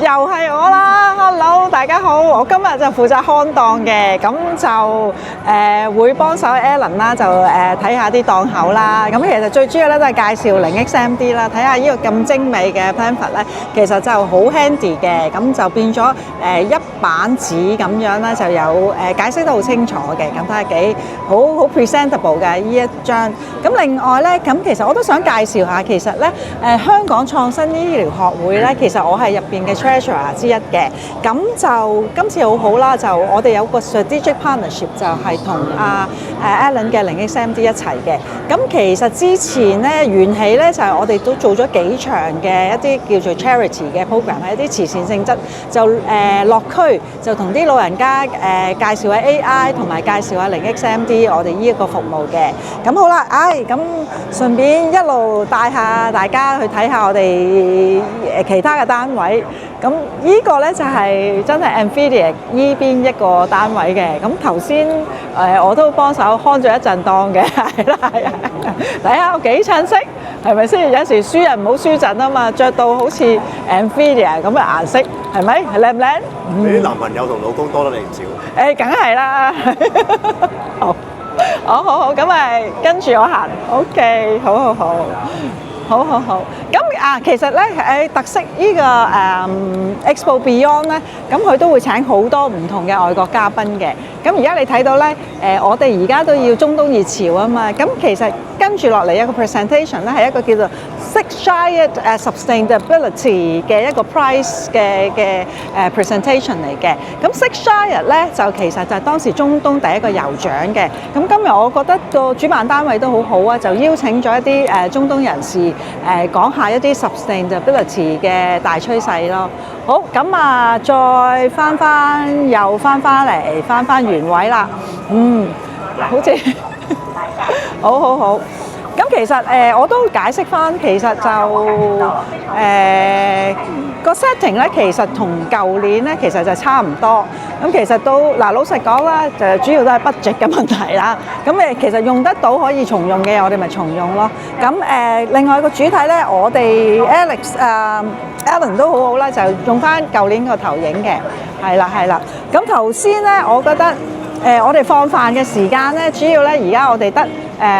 又係我啦 ，Hello， 大家好，我今日就負責看檔嘅，咁就會幫手 Alan 啦，就睇下啲檔口啦。咁其實最主要咧都係介紹 0XMD 啦，睇下呢個咁精美嘅 pamphlet 咧，其實就好 handy 嘅，咁就變咗一版紙咁樣咧，就有解釋得好清楚嘅，咁睇下幾好 presentable 嘅呢一張。咁另外咧，咁其實我都想介紹下，其實咧香港創新醫療學會咧，其實我係入邊嘅 treasurer 之一嘅。咁就今次好好啦，就我哋有個 strategic partnership 就係同Alan 嘅 0XMD 一齊嘅。咁其實之前咧緣起咧就係我哋都做咗幾場嘅一啲叫做 charity 嘅 program， 係一啲慈善性質，就落區就同啲老人家介紹下 AI 同埋介紹下 0XMD 我哋呢一個服務嘅。咁好啦，咁順便一路帶下大家去睇下我哋其他嘅單位。咁呢個咧就係真係 Amphilia 依邊一個單位嘅。咁頭先我都幫手看咗一陣檔嘅，係啦，睇下我幾襯色，係咪先？有時輸人唔好輸陣啊嘛，着到好似 Amphilia 咁嘅顏色，係咪？靚唔靚？你啲男朋友同老公多得你唔少。梗係啦。好，咁咪跟住我行。OK， 好。咁其實咧特色呢個Expo Beyond 咧，咁佢都會請好多唔同嘅外國嘉賓嘅。咁而家你睇到咧，我哋而家都要中東熱潮啊嘛。咁其實跟住落嚟一個 presentation 咧，係一個叫做 Six Giant Sustainability 嘅一個 prize 嘅presentation 嚟嘅。咁 Six Giant 咧就其實就係當時中東第一個油獎嘅。咁今日我覺得個主辦單位都好好啊，就邀請咗一啲中東人士講下一啲 sustainability 嘅大趨勢咯。好，咁再又翻嚟，翻原位啦。好似好。咁其實我都解釋翻，其實就個 setting 咧，其實同舊年咧其實就差唔多。咁其實都老實講啦，就主要都係 budget 嘅問題啦。咁其實用得到可以重用嘅，我哋咪重用咯。咁另外個主題咧，我哋 Alan 都好好啦，就用翻舊年個投影嘅，係啦。咁頭先咧，我覺得我哋放飯嘅時間咧，主要咧而家我哋得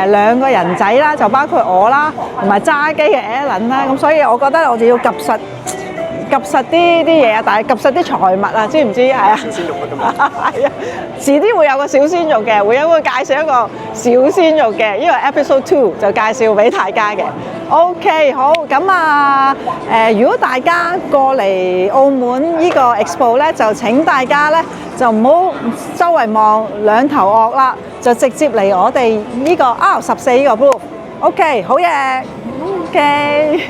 兩個人仔啦，就包括我啦，同埋揸機嘅 Alan 啦。咁所以我覺得我哋要及實啲嘢啊，但係及實啲財物啊，知唔知？係啊，小鮮肉啊咁啊，係啊，遲啲會有個小鮮肉嘅，會介紹一個小鮮肉嘅，呢個 Episode 2就介紹俾大家嘅。OK， 好，咁如果大家過嚟澳門呢個 Expo 咧，就請大家咧就唔好周圍望兩頭惡啦，就直接嚟我哋呢個 R14呢個 booth。OK， 好嘢。OK。